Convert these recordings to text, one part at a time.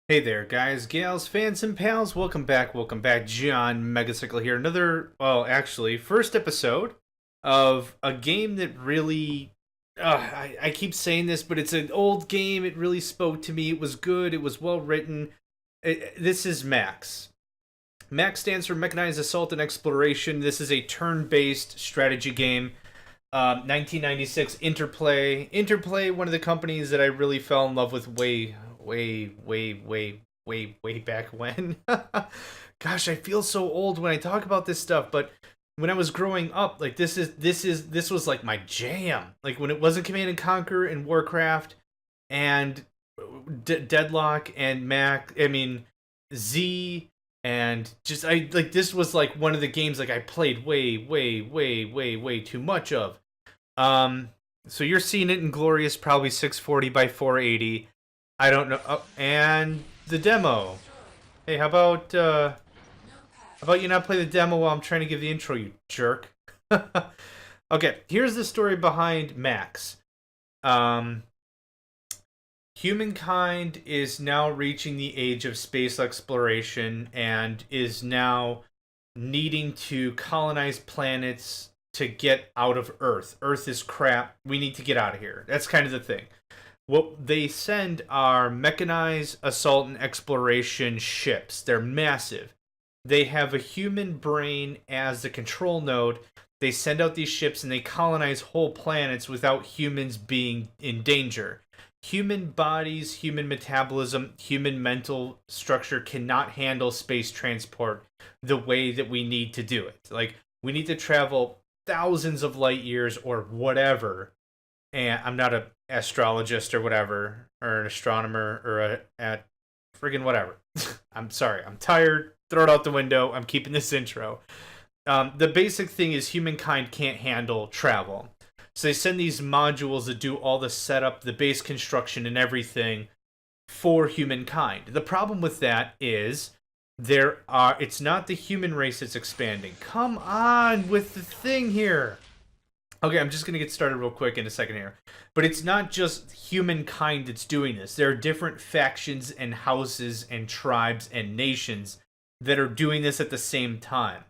Hey there, guys, gals, fans, and pals. Welcome back. Welcome back. John Megacycle here. First episode of a game that really. I keep saying this, but it's an old game. It really spoke to me. It was good. It was well written. This is M.A.X. M.A.X stands for Mechanized Assault and Exploration. This is a turn based strategy game. 1996 Interplay. Interplay, one of the companies that I really fell in love with way back when. Gosh, I feel so old when I talk about this stuff, but when I was growing up, like this was like my jam. Like when it wasn't Command and Conquer and Warcraft and Deadlock and Z, and just I like this was like one of the games like I played way too much of. Um, so you're seeing it in glorious, probably 640 by 480. I don't know. Oh, and the demo. Hey, how about you not play the demo while I'm trying to give the intro, you jerk? Okay, here's the story behind M.A.X. Um, Humankind is now reaching the age of space exploration and is now needing to colonize planets to get out of Earth. Earth is crap. We need to get out of here. That's kind of the thing. What they send are mechanized assault and exploration ships. They're massive. They have a human brain as the control node. They send out these ships and they colonize whole planets without humans being in danger. Human bodies, human metabolism, human mental structure cannot handle space transport the way that we need to do it. Like, we need to travel thousands of light years or whatever. And I'm not a astrologist or whatever, or an astronomer, or at friggin' whatever. I'm sorry. I'm tired. Throw it out the window. I'm keeping this intro. The basic thing is humankind can't handle travel. So they send these modules that do all the setup, the base construction, and everything for humankind. The problem with that is it's not the human race that's expanding. Come on with the thing here. Okay, I'm just going to get started real quick in a second here. But it's not just humankind that's doing this. There are different factions and houses and tribes and nations that are doing this at the same time.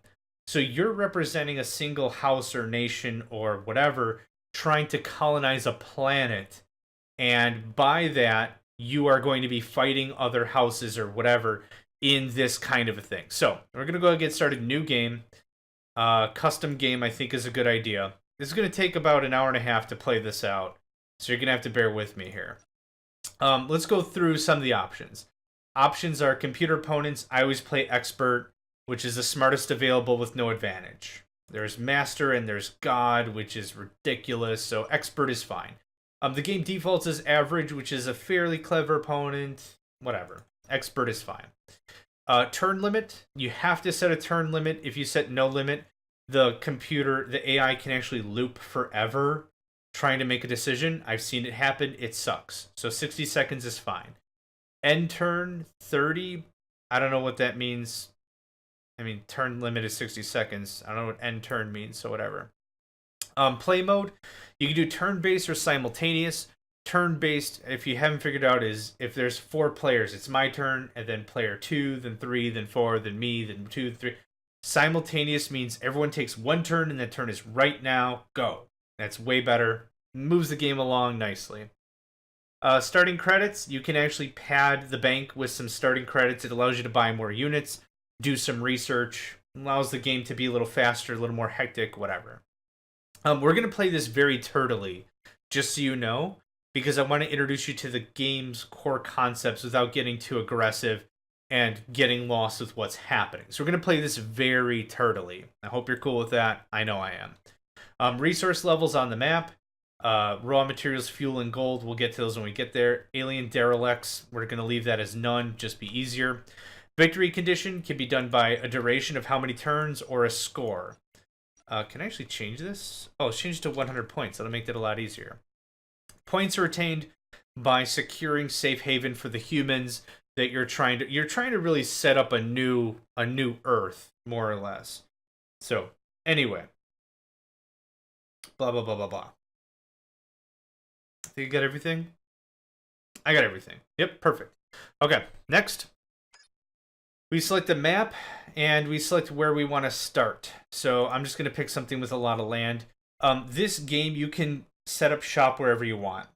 So you're representing a single house or nation or whatever trying to colonize a planet. And by that, you are going to be fighting other houses or whatever in this kind of a thing. So we're going to go and get started. New game. Custom game, I think, is a good idea. This is going to take about an hour and a half to play this out, so you're going to have to bear with me here. Let's go through some of the options. Options are computer opponents. I always play expert, which is the smartest available with no advantage. There's master and there's god, which is ridiculous, so expert is fine. The game defaults as average, which is a fairly clever opponent. Whatever. Expert is fine. Turn limit. You have to set a turn limit. If you set no limit, the AI can actually loop forever trying to make a decision. I've seen it happen. It sucks. So 60 seconds is fine. End turn 30. I don't know what that means. I mean, turn limit is 60 seconds. I don't know what end turn means, so whatever. Play mode. You can do turn based or simultaneous. Turn based, if you haven't figured out, is if there's 4 players, it's my turn, and then player 2, then 3, then 4, then me, then 2, 3. Simultaneous means everyone takes one turn and that turn is right now, go. That's way better. Moves the game along nicely. Starting credits, you can actually pad the bank with some starting credits. It allows you to buy more units, do some research, allows the game to be a little faster, a little more hectic, whatever. We're going to play this very turtily, just so you know, because I want to introduce you to the game's core concepts without getting too aggressive and getting lost with what's happening. So we're going to play this very turtily. I hope you're cool with that. I know I am. Resource levels on the map. Raw materials, fuel, and gold. We'll get to those when we get there. Alien derelicts. We're going to leave that as none. Just be easier. Victory condition can be done by a duration of how many turns or a score. Can I actually change this? Oh, it's changed to 100 points. That'll make that a lot easier. Points are attained by securing safe haven for the humans that you're trying to really set up a new Earth, more or less. So anyway, blah blah blah blah blah. Think you got everything? I got everything. Yep, perfect. Okay, next. We select the map, and we select where we want to start. So I'm just going to pick something with a lot of land. This game, you can set up shop wherever you want.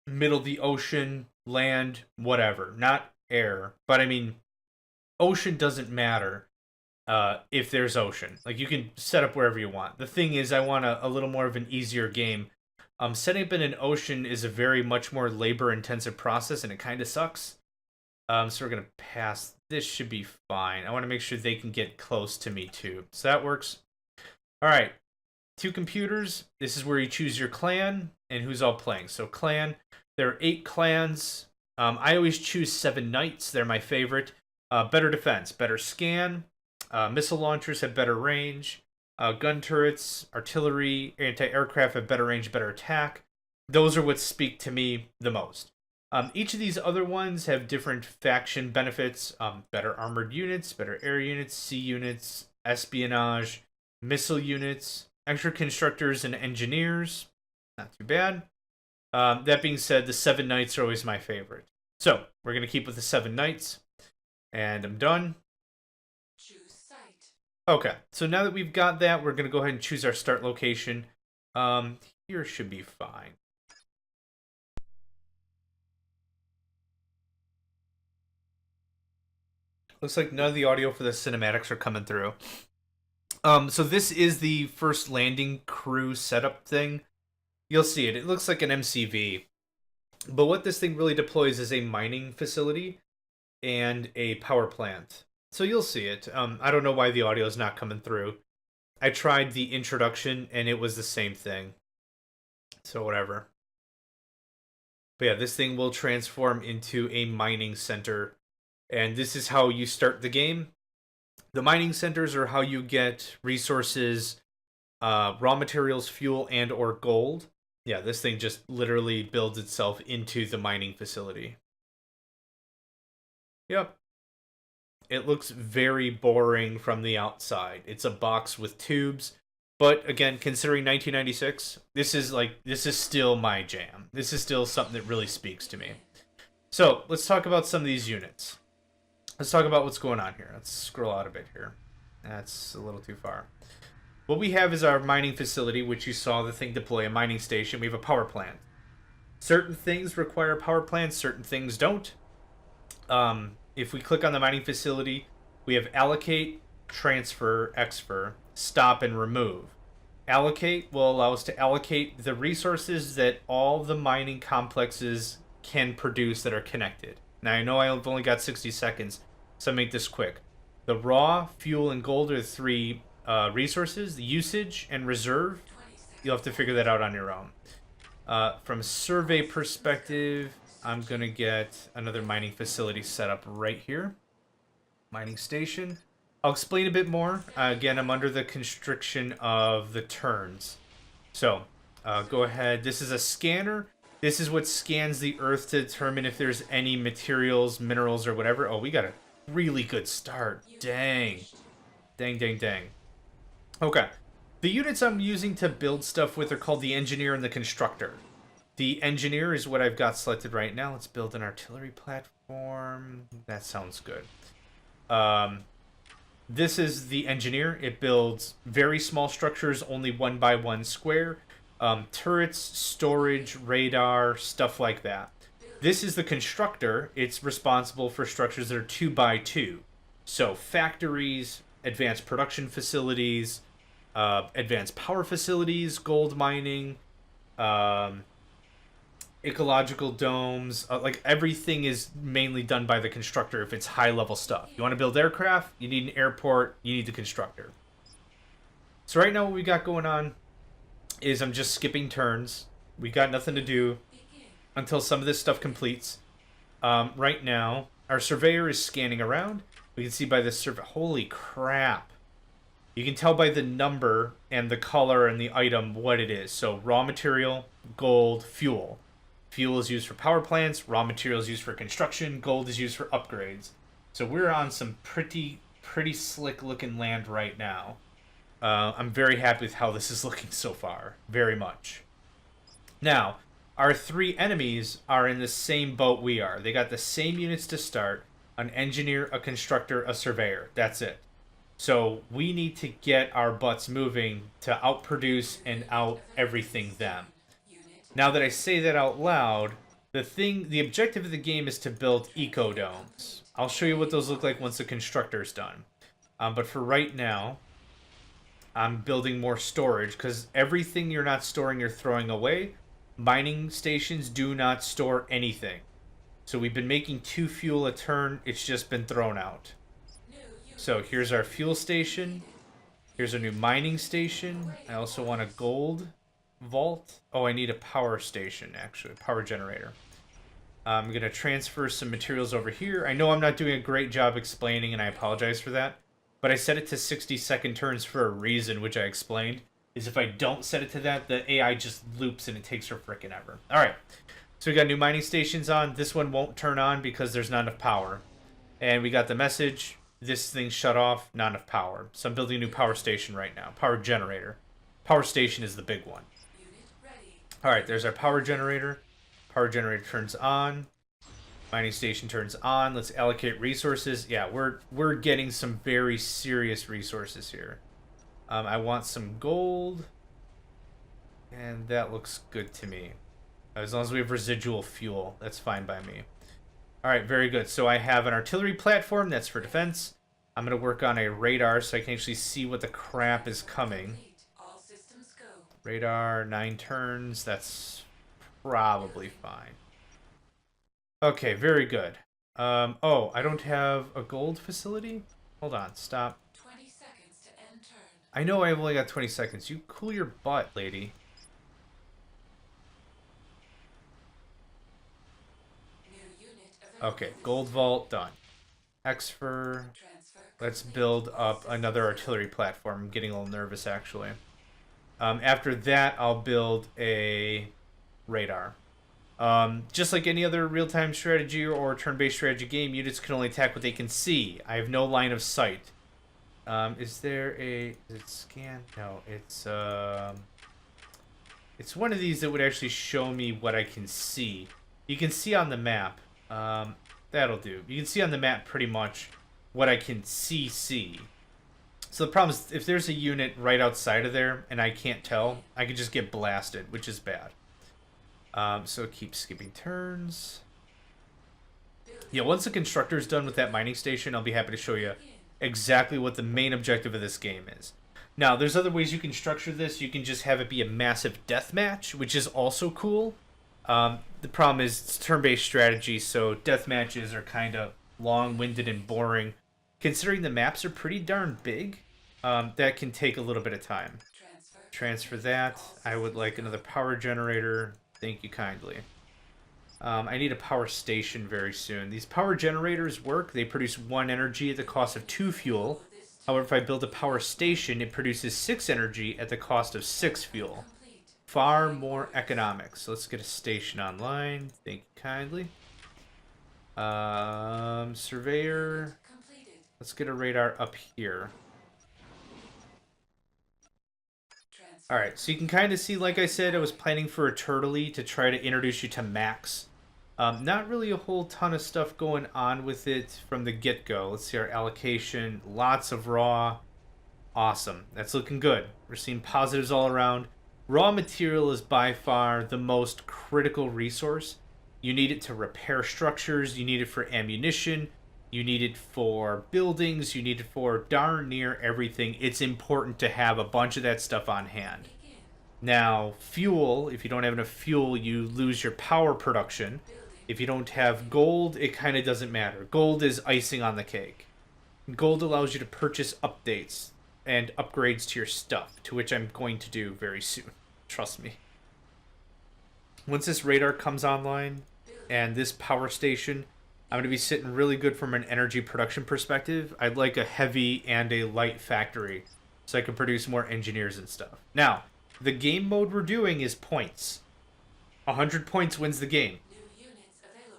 Middle of the ocean, land, whatever. Not air. But I mean, ocean doesn't matter if there's ocean. Like, you can set up wherever you want. The thing is, I want a little more of an easier game. Setting up in an ocean is a very much more labor-intensive process, and it kind of sucks. So we're going to pass. This should be fine. I want to make sure they can get close to me, too. So that works. All right. 2 computers. This is where you choose your clan and who's all playing. So clan, there are 8 clans. I always choose 7 knights. They're my favorite. Better defense, better scan. Missile launchers have better range. Gun turrets, artillery, anti-aircraft have better range, better attack. Those are what speak to me the most. Each of these other ones have different faction benefits. Better armored units, better air units, sea units, espionage, missile units, extra constructors and engineers. Not too bad. That being said, the 7 knights are always my favorite. So, we're going to keep with the 7 knights. And I'm done. Choose site. Okay, so now that we've got that, we're going to go ahead and choose our start location. Here should be fine. Looks like none of the audio for the cinematics are coming through. So this is the first landing crew setup thing. You'll see it. It looks like an MCV. But what this thing really deploys is a mining facility and a power plant. So you'll see it. I don't know why the audio is not coming through. I tried the introduction, and it was the same thing. So whatever. But yeah, this thing will transform into a mining center. And this is how you start the game. The mining centers are how you get resources, raw materials, fuel, and or gold. Yeah, this thing just literally builds itself into the mining facility. Yep. It looks very boring from the outside. It's a box with tubes. But again, considering 1996, this is still my jam. This is still something that really speaks to me. So, let's talk about some of these units. Let's talk about what's going on here. Let's scroll out a bit here. That's a little too far. What we have is our mining facility, which you saw the thing deploy, a mining station. We have a power plant. Certain things require power plants, certain things don't. If we click on the mining facility, we have allocate, transfer, exfer, stop, and remove. Allocate will allow us to allocate the resources that all the mining complexes can produce that are connected. Now, I know I've only got 60 seconds, so I'll make this quick. The raw, fuel, and gold are the 3 resources. The usage and reserve, you'll have to figure that out on your own. From a survey perspective, I'm going to get another mining facility set up right here. Mining station. I'll explain a bit more. Again, I'm under the constriction of the turns. So, go ahead. This is a scanner. This is what scans the Earth to determine if there's any materials, minerals, or whatever. Oh, we got a really good start. Dang. Dang, dang, dang. Okay. The units I'm using to build stuff with are called the engineer and the constructor. The engineer is what I've got selected right now. Let's build an artillery platform. That sounds good. This is the engineer. It builds very small structures, only 1 by 1 square. Turrets, storage, radar, stuff like that. This is the constructor. It's responsible for structures that are 2 by 2. So factories, advanced production facilities, advanced power facilities, gold mining, ecological domes. Like, everything is mainly done by the constructor if it's high level stuff. You want to build aircraft, you need an airport, you need the constructor. So right now what we got going on is I'm just skipping turns. We got nothing to do until some of this stuff completes. Right now, our surveyor is scanning around. We can see by the survey. Holy crap. You can tell by the number and the color and the item what it is. So raw material, gold, fuel. Fuel is used for power plants. Raw material is used for construction. Gold is used for upgrades. So we're on some pretty slick looking land right now. I'm very happy with how this is looking so far. Very much. Now, our 3 enemies are in the same boat we are. They got the same units to start: an engineer, a constructor, a surveyor. That's it. So we need to get our butts moving to outproduce and out everything them. Now that I say that out loud, the objective of the game is to build eco-domes. I'll show you what those look like once the constructor's done. But for right now, I'm building more storage, because everything you're not storing, you're throwing away. Mining stations do not store anything. So we've been making 2 fuel a turn, it's just been thrown out. So here's our fuel station. Here's a new mining station. I also want a gold vault. Oh, I need a power station, actually. Power generator. I'm going to transfer some materials over here. I know I'm not doing a great job explaining, and I apologize for that. But I set it to 60-second turns for a reason, which I explained. Is if I don't set it to that, the AI just loops and it takes her frickin' ever. Alright. So we got new mining stations on. This one won't turn on because there's not enough power. And we got the message: this thing shut off, not enough power. So I'm building a new power station right now. Power generator. Power station is the big one. Alright, there's our power generator. Power generator turns on. Mining station turns on. Let's allocate resources. Yeah, we're getting some very serious resources here. I want some gold. And that looks good to me. As long as we have residual fuel, that's fine by me. Alright, very good. So I have an artillery platform, that's for defense. I'm going to work on a radar so I can actually see what the crap is coming. Radar, 9 turns, that's probably fine. Okay, very good. Oh, I don't have a gold facility? Hold on, stop. 20 seconds to end turn. I know I've only got 20 seconds. You cool your butt, lady. Okay, gold vault done. Exfer. Let's build up another artillery platform. I'm getting a little nervous, actually. After that, I'll build a radar. Just like any other real-time strategy or turn-based strategy game, units can only attack what they can see. I have no line of sight. Is there a... Is it scan? No, it's one of these that would actually show me what I can see. You can see on the map. That'll do. You can see on the map pretty much what I can see. So the problem is, if there's a unit right outside of there and I can't tell, I could just get blasted, which is bad. So keep skipping turns. Yeah, once the constructor's done with that mining station, I'll be happy to show you exactly what the main objective of this game is. Now, there's other ways you can structure this. You can just have it be a massive deathmatch, which is also cool. The problem is it's turn-based strategy, so death matches are kind of long-winded and boring. Considering the maps are pretty darn big, that can take a little bit of time. Transfer that. I would like another power generator. Thank you kindly. I need a power station very soon. These power generators work. They produce 1 energy at the cost of 2 fuel. However, if I build a power station, it produces 6 energy at the cost of 6 fuel. Far more economic. So let's get a station online. Thank you kindly. Surveyor. Let's get a radar up here. Alright, so you can kind of see, like I said, I was planning for a turtley to try to introduce you to M.A.X. Not really a whole ton of stuff going on with it from the get-go. Let's see our allocation. Lots of raw. Awesome. That's looking good. We're seeing positives all around. Raw material is by far the most critical resource. You need it to repair structures. You need it for ammunition. You need it for buildings. You need it for darn near everything. It's important to have a bunch of that stuff on hand. Now, fuel, if you don't have enough fuel, you lose your power production. If you don't have gold, it kind of doesn't matter. Gold is icing on the cake. Gold allows you to purchase updates and upgrades to your stuff, to which I'm going to do very soon. Trust me. Once this radar comes online and this power station, I'm going to be sitting really good from an energy production perspective. I'd like a heavy and a light factory so I can produce more engineers and stuff. Now, the game mode we're doing is points. 100 points wins the game.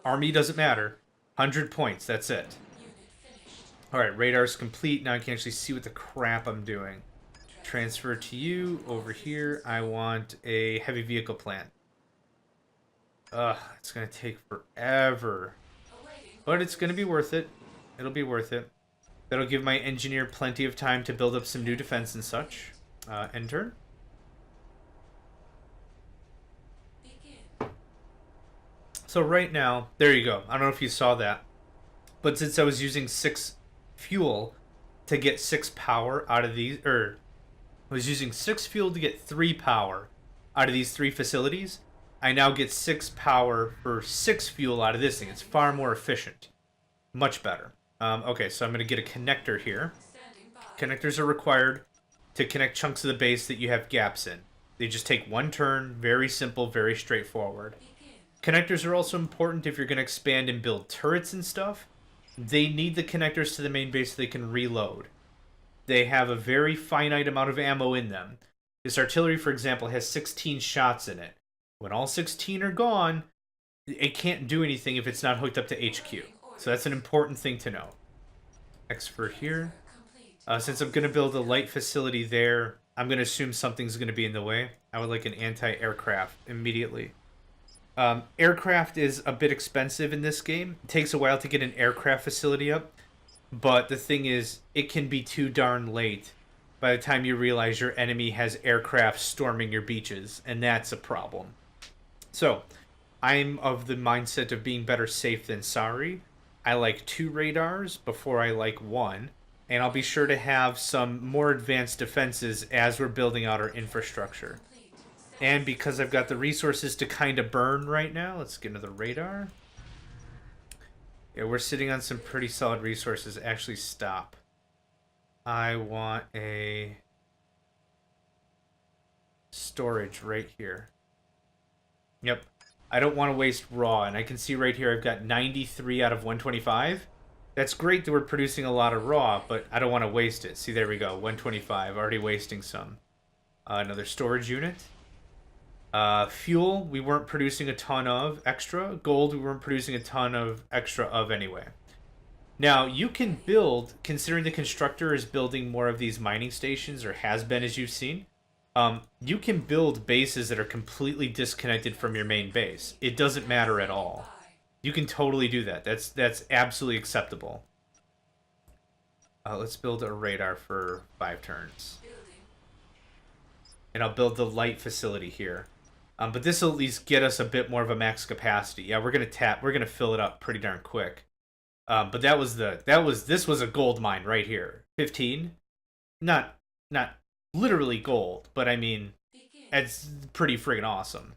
Army doesn't matter. 100 points, that's it. Alright, radar's complete. Now I can actually see what the crap I'm doing. Transfer to you. Over here, I want a heavy vehicle plant. Ugh, it's gonna take forever. But it's gonna be worth it. It'll be worth it. That'll give my engineer plenty of time to build up some new defense and such. End turn. So right now, there you go. I don't know if you saw that. But since I was using 6 fuel to get 6 power out of these, or I was using 6 fuel to get 3 power out of these 3 facilities, I now get 6 power for 6 fuel out of this thing. It's far more efficient. Much better. Okay, so I'm going to get a connector here. Connectors are required to connect chunks of the base that you have gaps in. They just take 1 turn. Very simple, very straightforward. Connectors are also important if you're going to expand and build turrets and stuff. They need the connectors to the main base so they can reload. They have a very finite amount of ammo in them. This artillery, for example, has 16 shots in it. When all 16 are gone, it can't do anything if it's not hooked up to HQ. So that's an important thing to know. X for here. Since I'm going to build a light facility there, I'm going to assume something's going to be in the way. I would like an anti-aircraft immediately. Aircraft is a bit expensive in this game. It takes a while to get an aircraft facility up. But the thing is, it can be too darn late by the time you realize your enemy has aircraft storming your beaches. And that's a problem. So, I'm of the mindset of being better safe than sorry. I like 2 radars before I like 1. And I'll be sure to have some more advanced defenses as we're building out our infrastructure. And because I've got the resources to kind of burn right now, let's get another radar. Yeah, we're sitting on some pretty solid resources. Actually, stop. I want a storage right here. Yep. I don't want to waste raw, and I can see right here I've got 93 out of 125. That's great that we're producing a lot of raw, but I don't want to waste it. See, there we go, 125, already wasting some. Another storage unit. Fuel, we weren't producing a ton of extra. Gold, we weren't producing a ton of extra of anyway. Now, you can build, considering the constructor is building more of these mining stations, or has been as you've seen, you can build bases that are completely disconnected from your main base. It doesn't matter at all. You can totally do that. That's absolutely acceptable. Let's build a radar for 5 turns. And I'll build the light facility here. But this will at least get us a bit more of a max capacity. Yeah, we're gonna fill it up pretty darn quick. But this was a gold mine right here. 15. Not literally gold, but I mean, it's pretty friggin' awesome.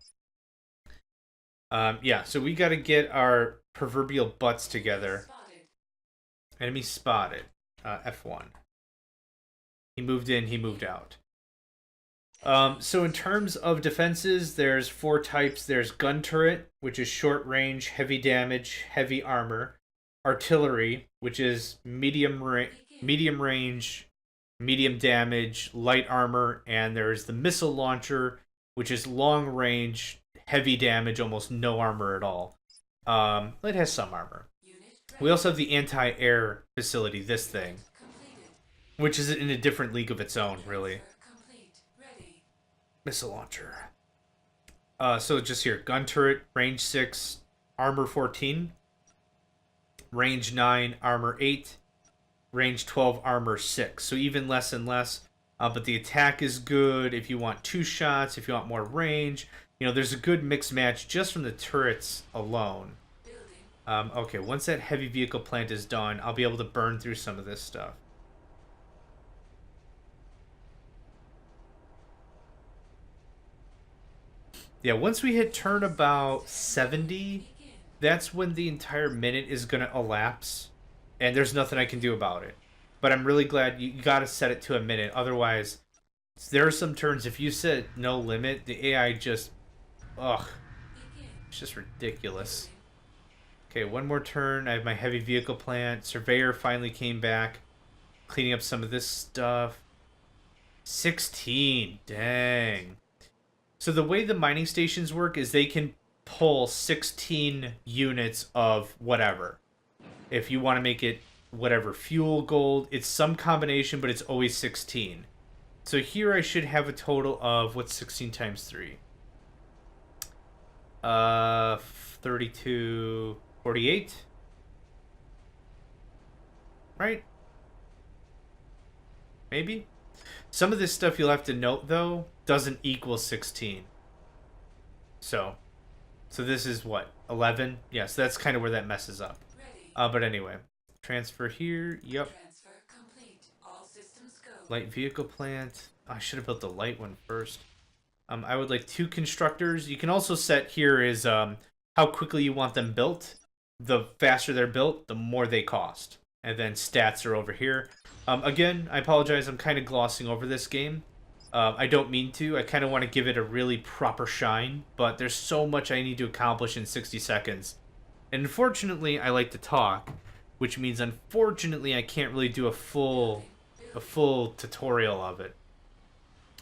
Yeah, so we gotta get our proverbial butts together. Enemy spotted. F1. He moved in, he moved out. So in terms of defenses, there's 4 types. There's gun turret, which is short range, heavy damage, heavy armor. Artillery, which is medium range, medium damage, light armor. And there's the missile launcher, which is long range, heavy damage, almost no armor at all. It has some armor. We also have the anti-air facility, this thing, which is in a different league of its own, really. Missile launcher. So just here, gun turret, range 6, armor 14, range 9, armor 8, range 12, armor 6. So even less and less. But the attack is good if you want 2 shots, if you want more range. You know, there's a good mix match just from the turrets alone. Okay, once that heavy vehicle plant is done, I'll be able to burn through some of this stuff. Yeah, once we hit turn about 70, that's when the entire minute is going to elapse, and there's nothing I can do about it. But I'm really glad you got to set it to a minute. Otherwise, there are some turns, if you set no limit, the AI just... Ugh. It's just ridiculous. Okay, one more turn. I have my heavy vehicle plant. Surveyor finally came back, cleaning up some of this stuff. 16. Dang. So the way the mining stations work is they can pull 16 units of whatever. If you want to make it whatever, fuel, gold, it's some combination, but it's always 16. So here I should have a total of, what's 16 times 3? 32, 48. Right? Maybe? Some of this stuff you'll have to note, though, doesn't equal 16. So this is what? 11? Yeah, so that's kind of where that messes up. Ready. But anyway. Transfer here. Yep. Transfer complete. All systems go. Light vehicle plant. I should have built the light one first. I would like 2 constructors. You can also set here is how quickly you want them built. The faster they're built, the more they cost. And then stats are over here. Again, I apologize. I'm kind of glossing over this game. I don't mean to. I kind of want to give it a really proper shine. But there's so much I need to accomplish in 60 seconds. And unfortunately, I like to talk. Which means, unfortunately, I can't really do a full tutorial of it.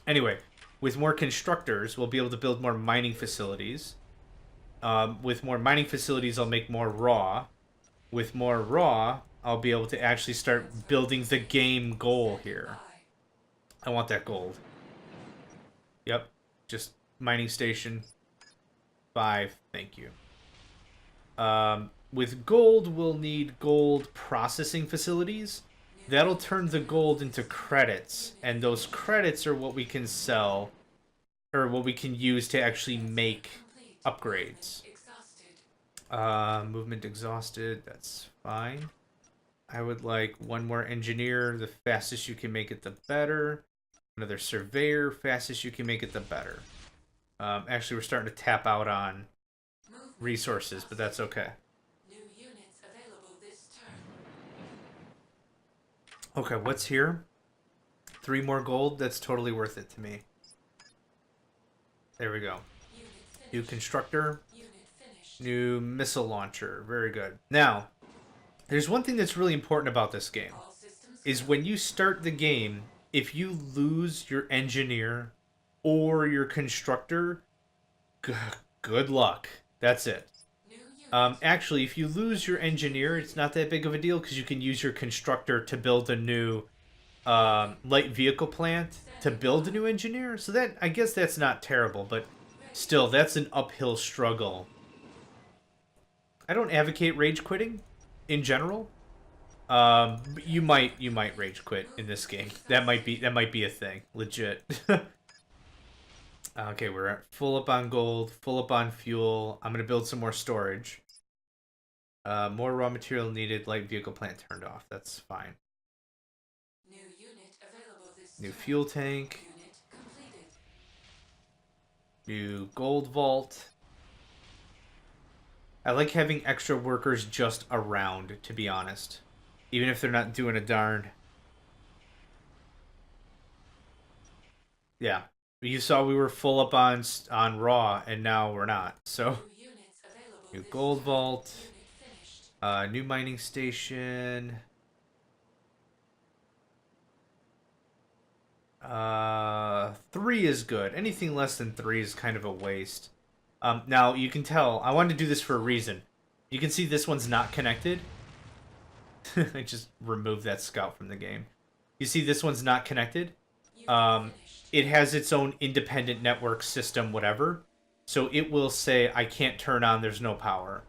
Anyway, with more constructors, we'll be able to build more mining facilities. With more mining facilities, I'll make more raw. With more raw, I'll be able to actually start building the game goal here. I want that gold. Yep, just mining station 5. Thank you. With gold, we'll need gold processing facilities. That'll turn the gold into credits, and those credits are what we can sell, or what we can use to actually make upgrades. Movement exhausted, that's fine. I would like 1 more engineer. The fastest you can make it, the better. Another surveyor. Fastest you can make it, the better. Actually, we're starting to tap out on resources, but that's okay. New units available this turn. Okay, what's here? 3 more gold. That's totally worth it to me. There we go. New constructor. New missile launcher. Very good. Now, there's one thing that's really important about this game. Is when you start the game, if you lose your engineer or your constructor, good luck. That's it. Actually, if you lose your engineer, it's not that big of a deal because you can use your constructor to build a new light vehicle plant to build a new engineer. So that, I guess that's not terrible, but still, that's an uphill struggle. I don't advocate rage quitting in general. But you might rage quit in this game. That might be a thing, legit. Okay, we're at full up on gold, full up on fuel. I'm gonna build some more storage. More raw material needed. Light vehicle plant turned off. That's fine. New unit available this New turn. fuel tank. Unit completed. New gold vault. I like having extra workers just around, to be honest. Even if they're not doing a darn. Yeah. You saw we were full up on raw, and now we're not. So, New units available new this gold turn. vault. Unit finished. New mining station. 3 is good. Anything less than 3 is kind of a waste. Now, you can tell, I wanted to do this for a reason. You can see this one's not connected. I just removed that scout from the game. You see this one's not connected? It has its own independent network system, whatever. So it will say, I can't turn on, there's no power.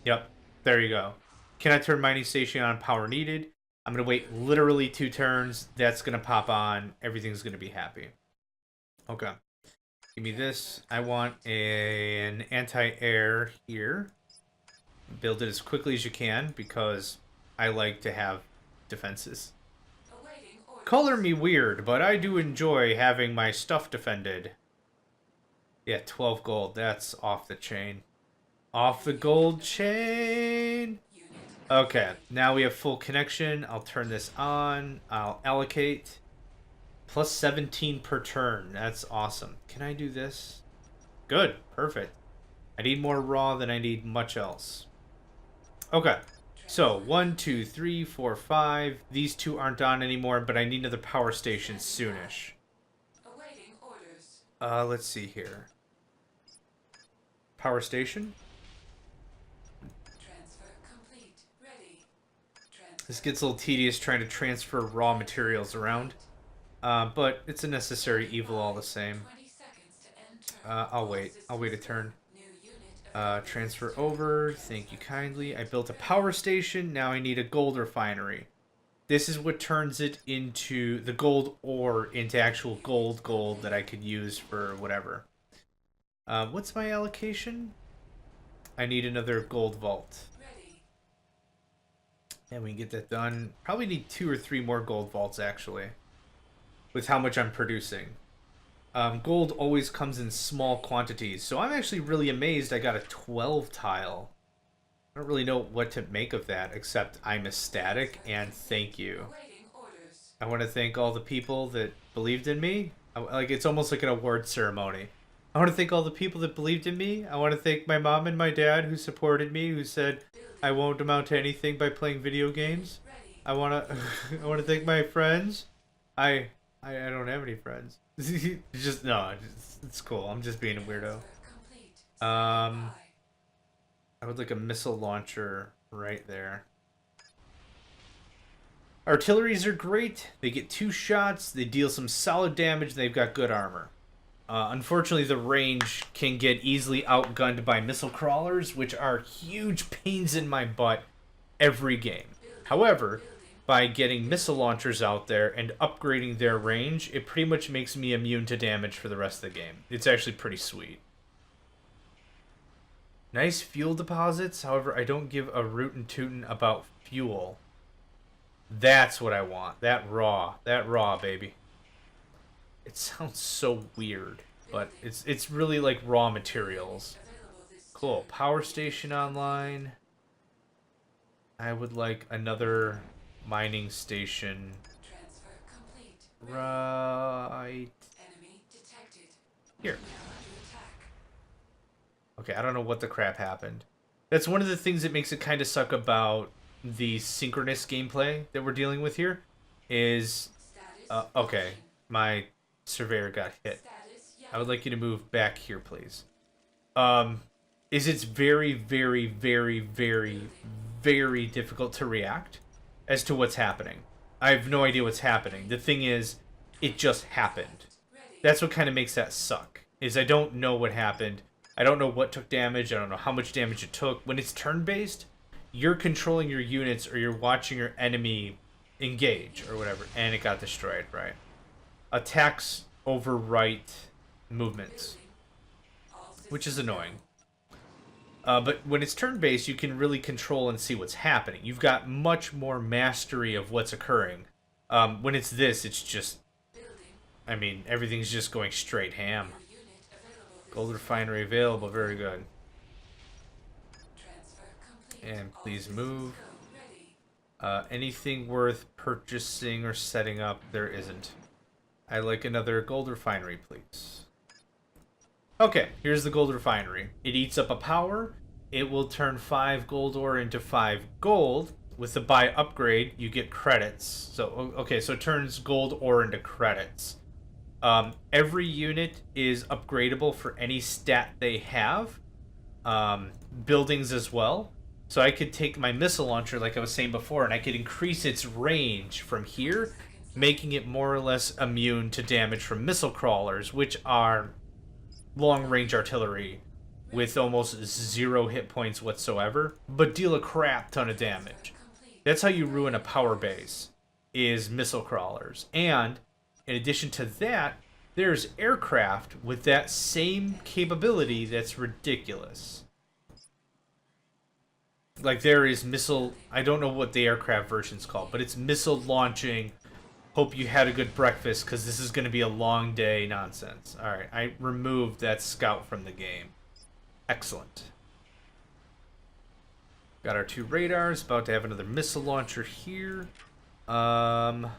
Yep, there you go. Can I turn mining station on, power needed? I'm going to wait literally 2 turns. That's going to pop on. Everything's going to be happy. Okay. Give me this. I want an anti-air here. Build it as quickly as you can because I like to have defenses. Awaiting orders. Color me weird, but I do enjoy having my stuff defended. Yeah, 12 gold. That's off the chain. Off the gold chain. Unit Okay, now we have full connection. I'll turn this on. I'll allocate. Plus 17 per turn. That's awesome. Can I do this? Good. Perfect. I need more raw than I need much else. Okay. So, 1, 2, 3, 4, 5. These 2 aren't on anymore, but I need another power station soonish. awaiting orders. Let's see here. Power station. Transfer complete. Ready. Transfer. This gets a little tedious trying to transfer raw materials around. But it's a necessary evil all the same. 20 seconds to end turn. I'll wait. I'll wait a turn. Transfer over. Thank you kindly. I built a power station. Now I need a gold refinery. This is what turns it into the gold ore into actual gold that I could use for whatever. What's my allocation? I need another gold vault. Ready. And we can get that done. Probably need 2 or 3 more gold vaults, actually. With how much I'm producing. Gold always comes in small quantities. So I'm actually really amazed I got a 12 tile. I don't really know what to make of that, except I'm ecstatic and thank you. Awaiting orders. I want to thank all the people that believed in me. Like, it's almost like an award ceremony. I want to thank all the people that believed in me. I want to thank my mom and my dad who supported me, who said I won't amount to anything by playing video games. Ready. I want to I want to thank my friends. I don't have any friends. It's just no, it's cool. I'm just being a weirdo. Complete. I would like a missile launcher right there. Artilleries are great. They get 2 shots. They deal some solid damage. And they've got good armor. Unfortunately, the range can get easily outgunned by missile crawlers, which are huge pains in my butt every game. However, by getting missile launchers out there and upgrading their range, it pretty much makes me immune to damage for the rest of the game. It's actually pretty sweet. Nice fuel deposits. However, I don't give a rootin' tootin' about fuel. That's what I want. That raw, baby. It sounds so weird, but it's really like raw materials. Cool. Power station online. I would like another mining station. Transfer complete. Right Enemy detected. here. Now under attack. Okay, I don't know what the crap happened. That's one of the things that makes it kind of suck about the synchronous gameplay that we're dealing with here. Is Status. okay, my surveyor got hit. Status. I would like you to move back here, please. Is it's very, very, very, very, very difficult to react as to what's happening. I have no idea what's happening. The thing is, it just happened. That's what kind of makes that suck, is I don't know what happened. I don't know what took damage. I don't know how much damage it took. When it's turn-based, you're controlling your units or you're watching your enemy engage or whatever, and it got destroyed, right? Attacks overwrite movements, which is annoying. But when it's turn-based, you can really control and see what's happening. You've got much more mastery of what's occurring. When it's this, it's just... I mean, everything's just going straight ham. Gold refinery available, very good. And please move. Anything worth purchasing or setting up, there isn't. I'd like another gold refinery, please. Okay, here's the gold refinery. It eats up a power. It will turn 5 gold ore into 5 gold. With the buy upgrade, you get credits. So, okay, so it turns gold ore into credits. Every unit is upgradable for any stat they have. Buildings as well. So I could take my missile launcher, like I was saying before, and I could increase its range from here, making it more or less immune to damage from missile crawlers, which are long-range artillery with almost 0 hit points whatsoever, but deal a crap ton of damage. That's how you ruin a power base, is missile crawlers. And in addition to that, there's aircraft with that same capability that's ridiculous. Like there is missile, I don't know what the aircraft version's called, but it's missile launching. Hope you had a good breakfast, because this is going to be a long day nonsense. Alright, I removed that scout from the game. Excellent. Got our 2 radars, about to have another missile launcher here. That's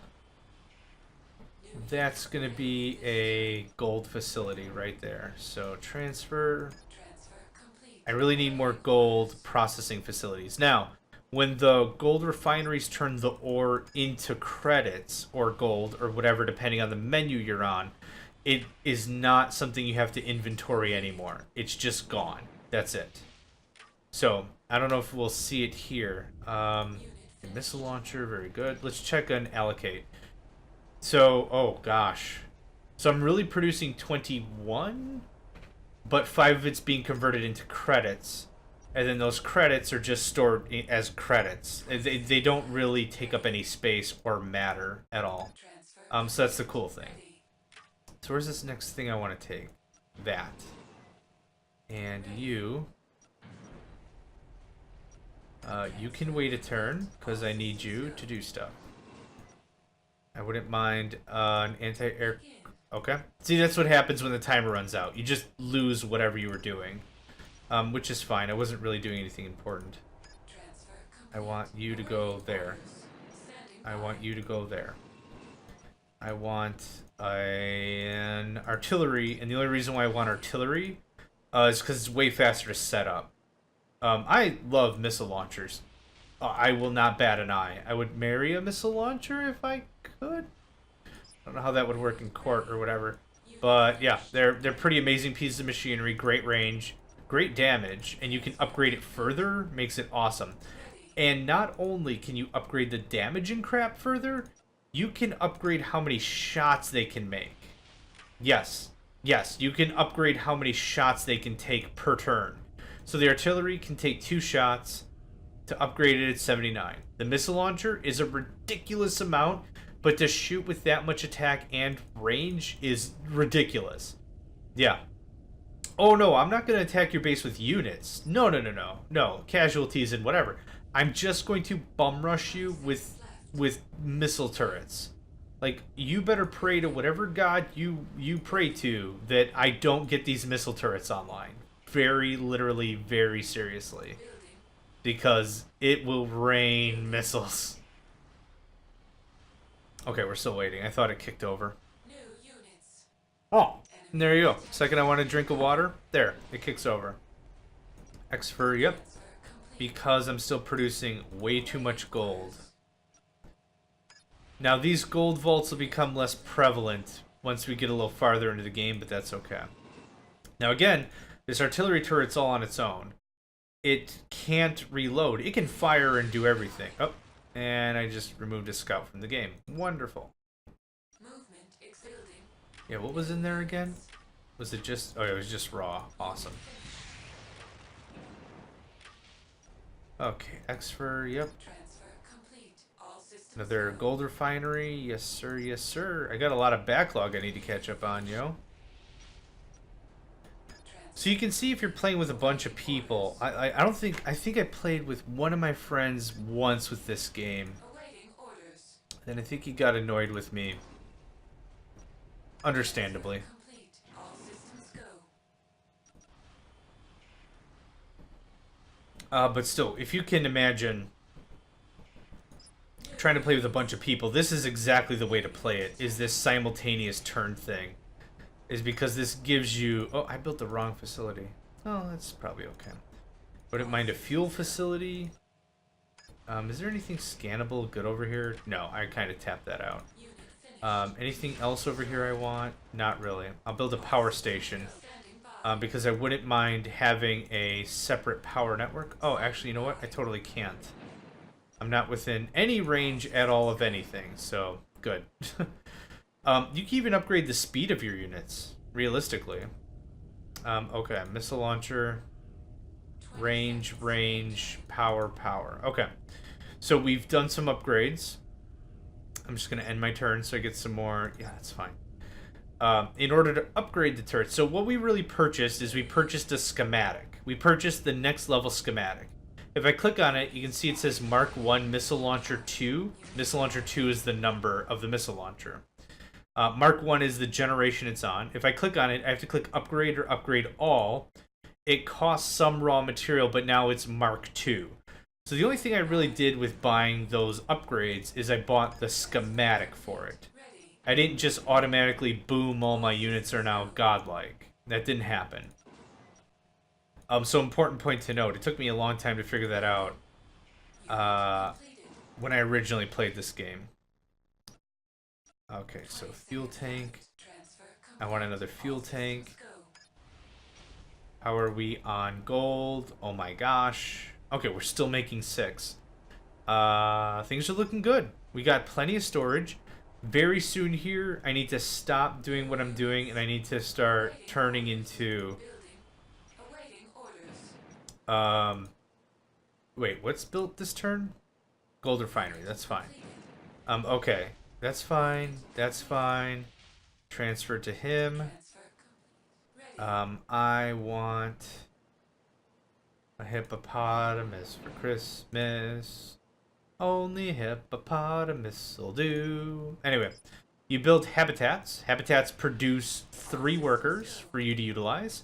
going to be a gold facility right there. So transfer. I really need more gold processing facilities. Now, when the gold refineries turn the ore into credits or gold or whatever, depending on the menu you're on, it is not something you have to inventory anymore. It's just gone. That's it. So, I don't know if we'll see it here. Missile launcher, very good. Let's check on allocate. So, oh gosh. So I'm really producing 21? but 5 of it's being converted into credits, and then those credits are just stored as credits. They don't really take up any space or matter at all. Transfer So that's the cool thing. ready. So where's this next thing I want to take? That. And you... you can wait a turn, because I need you to do stuff. I wouldn't mind an anti-air... Okay. See, that's what happens when the timer runs out. You just lose whatever you were doing. Which is fine. I wasn't really doing anything important. Transfer I complete. want you to go there. Standing I by. want you to go there. I want an artillery, and the only reason why I want artillery is because it's way faster to set up. I love missile launchers. I will not bat an eye. I would marry a missile launcher if I could. I don't know how that would work in court or whatever. But yeah, they're pretty amazing pieces of machinery, great range, great damage, and you can upgrade it further, makes it awesome. And not only can you upgrade the damage and crap further, you can upgrade how many shots they can make. Yes, you can upgrade how many shots they can take per turn. So the artillery can take 2 shots. To upgrade it at 79. The missile launcher is a ridiculous amount, but to shoot with that much attack and range is ridiculous. Yeah. Oh no, I'm not going to attack your base with units. No, casualties and whatever. I'm just going to bum rush you with missile turrets. Like, you better pray to whatever god you pray to that I don't get these missile turrets online. Very literally, very seriously. Because it will rain missiles. Okay, we're still waiting. I thought it kicked over. New units. Oh, and there you go. Second I want a drink of water. There, it kicks over. X for, yep. Transfer complete. Because I'm still producing way too much gold. Now, these gold vaults will become less prevalent once we get a little farther into the game, but that's okay. Now, again, this artillery turret's all on its own. It can't reload. It can fire and do everything. Oh, and I just removed a scout from the game. Wonderful. Movement exfielding. Yeah, what was in there again? Was it just... Oh, it was just raw. Awesome. Okay, X for... Yep. Transfer complete. All systems Another go. gold refinery. Yes, sir. Yes, sir. I got a lot of backlog I need to catch up on, yo. So you can see if you're playing with a bunch of people. I think I played with one of my friends once with this game. Awaiting orders. And I think he got annoyed with me. Understandably. Complete. All systems go. But still, if you can imagine trying to play with a bunch of people, this is exactly the way to play it, is this simultaneous turn thing. Is because this gives you... Oh, I built the wrong facility. Oh, that's probably okay. Wouldn't mind a fuel facility. Is there anything scannable good over here? No, I kind of tapped that out. Unit finished. Anything else over here I want? Not really. I'll build a power station. Standing by. Because I wouldn't mind having a separate power network. Oh, actually, you know what? I totally can't. I'm not within any range at all of anything, so good. You can even upgrade the speed of your units, realistically. Okay, missile launcher, range, power. Okay, so we've done some upgrades. I'm just going to end my turn so I get some more. Yeah, that's fine. In order to upgrade the turret. So what we really purchased is we purchased a schematic. We purchased the next level schematic. If I click on it, you can see it says Mark 1 Missile Launcher 2. Missile Launcher 2 is the number of the missile launcher. Mark 1 is the generation it's on. If I click on it, I have to click Upgrade or Upgrade All. It costs some raw material, but now it's Mark 2. So the only thing I really did with buying those upgrades is I bought the schematic for it. Ready. I didn't just automatically boom, all my units are now godlike. That didn't happen. So important point to note. It took me a long time to figure that out Completed. when I originally played this game. Okay, so fuel tank. Transfer I want another fuel All tank. systems go. How are we on gold? Oh my gosh. Okay, we're still making 6. Things are looking good. We got plenty of storage. Very soon here, I need to stop doing what I'm doing, and I need to start turning into Um, wait, what's built this turn? Gold refinery. That's fine. Okay, that's fine. That's fine. Transfer to him. Transfer complete. Ready. I want a hippopotamus for Christmas. Only hippopotamus'll do. Anyway, you build habitats. Habitats produce 3 workers for you to utilize.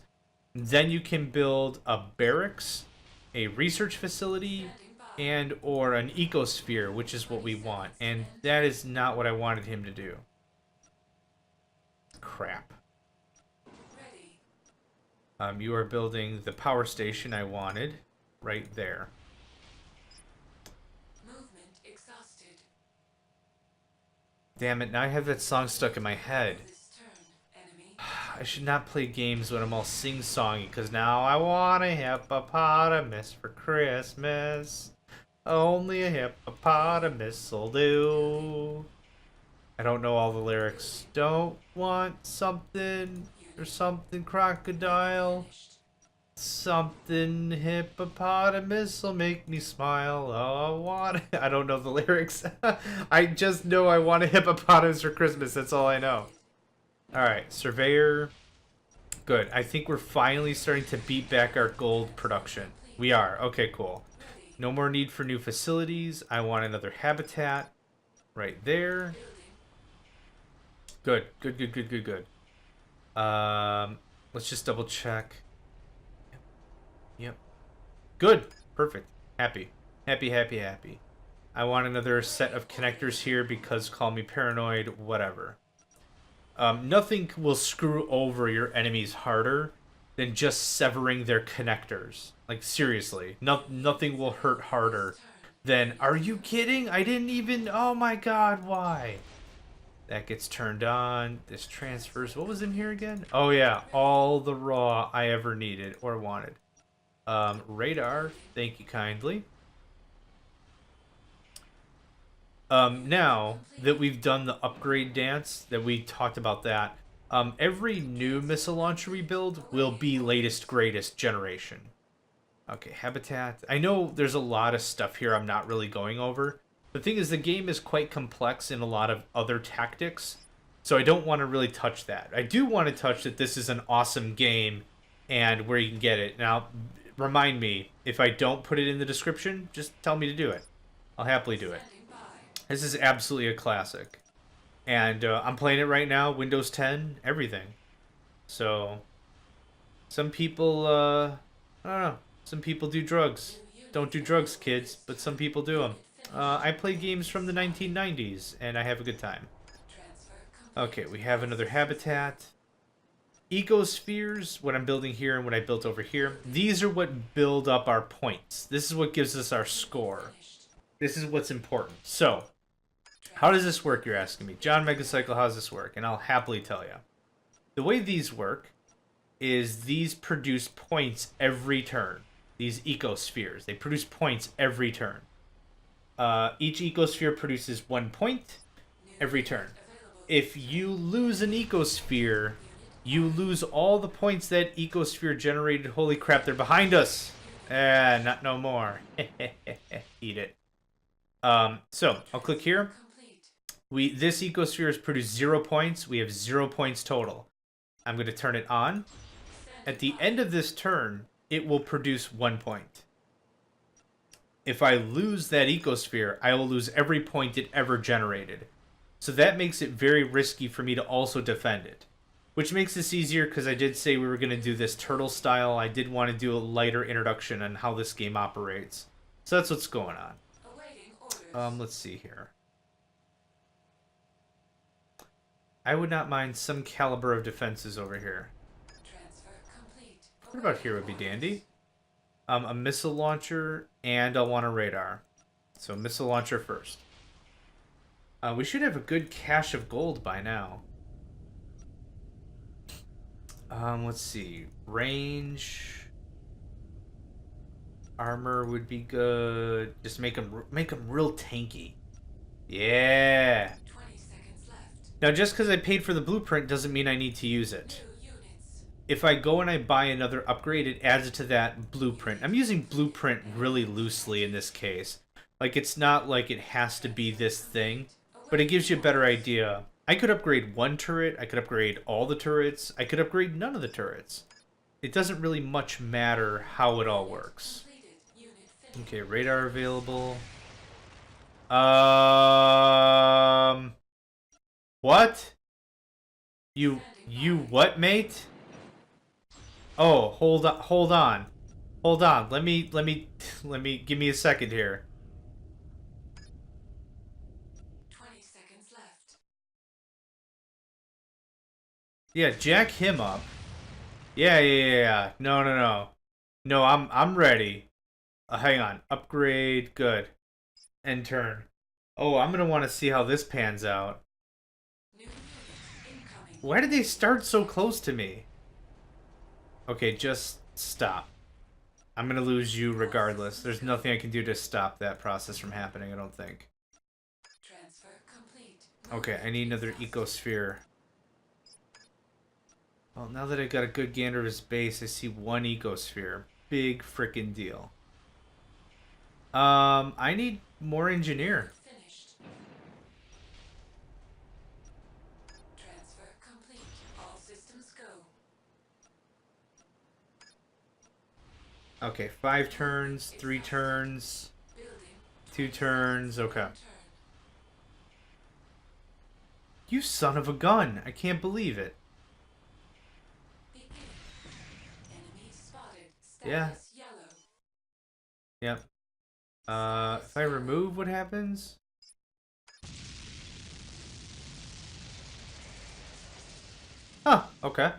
Then you can build a barracks, a research facility, and or an ecosphere, which is what we want. And that is not what I wanted him to do. Crap. Ready. You are building the power station I wanted right there. Movement exhausted. Damn it, now I have that song stuck in my head. This turn, enemy. I should not play games when I'm all sing-songy, because now I want a hippopotamus for Christmas. Only a hippopotamus'll do. I don't know all the lyrics. Don't want something or something crocodile. Something hippopotamus'll make me smile. Oh, I want it. I don't know the lyrics. I just know I want a hippopotamus for Christmas. That's all I know. Alright, surveyor. Good. I think we're finally starting to beat back our gold production. We are. Okay, cool. No more need for new facilities. I want another habitat. Right there. Good. Good, good, good, good, good. Let's just double check. Yep. Good. Perfect. Happy. Happy, happy, happy. I want another set of connectors here because call me paranoid, whatever. Nothing will screw over your enemies harder than just severing their connectors. Like, seriously. Nothing will hurt harder than, are you kidding? I didn't even, oh my god, why? That gets turned on. This transfers. What was in here again? Oh yeah, all the raw I ever needed or wanted. Radar, thank you kindly. Now that we've done the upgrade dance, that we talked about that, every new missile launcher we build will be latest, greatest generation. Okay, habitat. I know there's a lot of stuff here I'm not really going over. The thing is, the game is quite complex in a lot of other tactics, so I don't want to really touch that. I do want to touch that this is an awesome game and where you can get it. Now, remind me, if I don't put it in the description, just tell me to do it. I'll happily do it. This is absolutely a classic. And I'm playing it right now, Windows 10, everything. So, some people, I don't know, some people do drugs. Don't do drugs, kids, but some people do them. I play games from the 1990s, and I have a good time. Okay, we have another habitat. Ecospheres, what I'm building here and what I built over here, these are what build up our points. This is what gives us our score. This is what's important. So, how does this work, you're asking me? John Megacycle, how does this work? And I'll happily tell you. The way these work is these produce points every turn. These ecospheres, they produce points every turn. Each ecosphere produces 1 point every turn. If you lose an ecosphere, you lose all the points that ecosphere generated. Holy crap, they're behind us. Not no more. Eat it. So, I'll click here. This ecosphere has produced 0 points. We have 0 points total. I'm going to turn it on. At the end of this turn, it will produce 1 point. If I lose that ecosphere, I will lose every point it ever generated. So that makes it very risky for me to also defend it. Which makes this easier because I did say we were going to do this turtle style. I did want to do a lighter introduction on how this game operates. So that's what's going on. Let's see here. I would not mind some caliber of defenses over here. What about here would be dandy? A missile launcher, and I'll want a radar. So missile launcher first. We should have a good cache of gold by now. Let's see. Range. Armor would be good. Just make them real tanky. Yeah. 20 seconds left. Now, just because I paid for the blueprint doesn't mean I need to use it. New units. if I go and I buy another upgrade, it adds it to that blueprint. I'm using blueprint really loosely in this case. Like, it's not like it has to be this thing, but it gives you a better idea. I could upgrade one turret, I could upgrade all the turrets, I could upgrade none of the turrets. It doesn't really much matter how it all works. Okay, radar available. What? You what, mate? Oh, hold on, hold on. Hold on. Let me give me a second here. 20 seconds left. Yeah, jack him up. Yeah. No. No, I'm ready. Hang on. Upgrade. Good. End turn. Oh, I'm gonna want to see how this pans out. New unit incoming. Why did they start so close to me? Okay, just stop. I'm gonna lose you regardless. There's nothing I can do to stop that process from happening, I don't think. Transfer complete. Okay, I need another ecosphere. Well, now that I got a good gander of his base, I see one ecosphere. Big frickin' deal. I need more engineer. Finished. Transfer complete. All systems go. Okay, 5 turns, 3 turns, Building. 2 turns, okay. Turn. You son of a gun! I can't believe it. Begin. Enemy spotted. Yeah. Status yellow. Yep. If I remove, what happens? Huh, okay.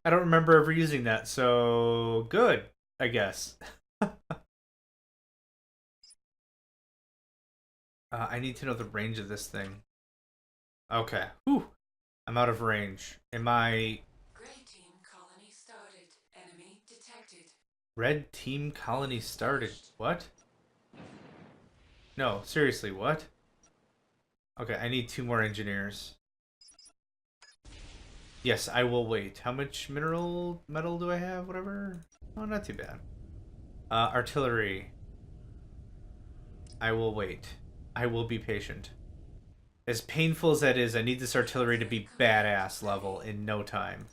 I don't remember ever using that, so good, I guess. I need to know the range of this thing. Okay. Whew. I'm out of range. Am I... Gray team colony started. Enemy detected. Red team colony started. What? No, seriously, what? Okay, I need 2 more engineers. Yes, I will wait. How much metal do I have? Whatever. Oh, not too bad. Artillery. I will wait. I will be patient. As painful as that is, I need this artillery to be badass level in no time.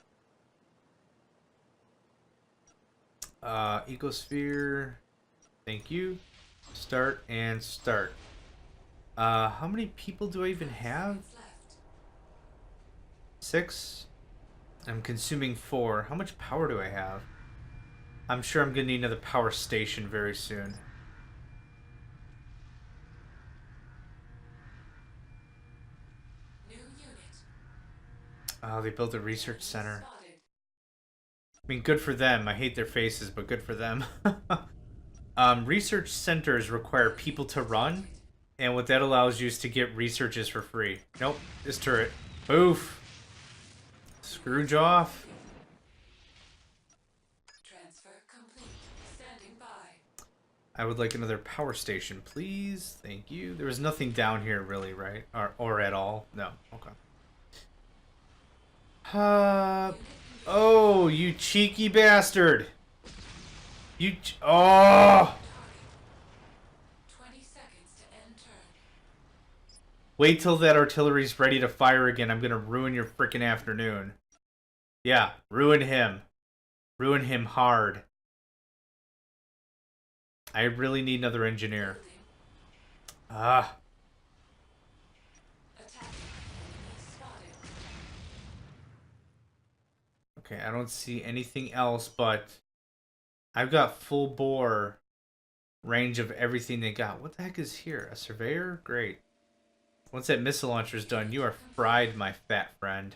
Ecosphere. Thank you. Start and start. How many people do I even have? Left. 6? I'm consuming 4. How much power do I have? I'm sure I'm gonna need another power station very soon. New unit. Oh, they built a research center. Spotted. I mean, good for them. I hate their faces, but good for them. Research centers require people to run, and what that allows you is to get researches for free. Nope, this turret. Boof. Scrooge off. Transfer complete. Standing by. I would like another power station, please. Thank you. There was nothing down here, really, right? Or at all? No. Okay. Oh, you cheeky bastard. Oh! 20 seconds to end turn. Wait till that artillery's ready to fire again. I'm gonna ruin your frickin' afternoon. Yeah, ruin him. Ruin him hard. I really need another engineer. Building. Ah. Attacking. Enemy spotted. Okay, I don't see anything else, but I've got full bore range of everything they got. What the heck is here? A surveyor? Great. Once that missile launcher's done, you are fried, my fat friend.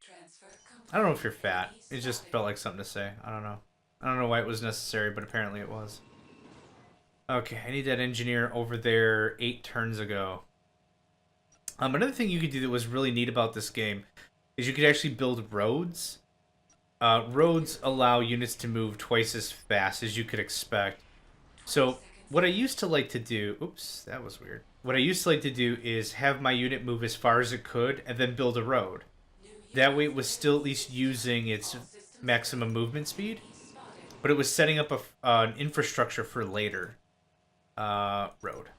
Transfer complete. I don't know if you're fat. Enemy It just spotted. felt like something to say. I don't know. I don't know why it was necessary, but apparently it was. Okay, I need that engineer over there 8 turns ago. Another thing you could do that was really neat about this game is you could actually build roads. Roads allow units to move twice as fast as you could expect. So what I used to like to do... Oops, that was weird. What I used to like to do is have my unit move as far as it could and then build a road. New unit That way it was still at least using its maximum movement speed, but it was setting up an infrastructure for later. Road.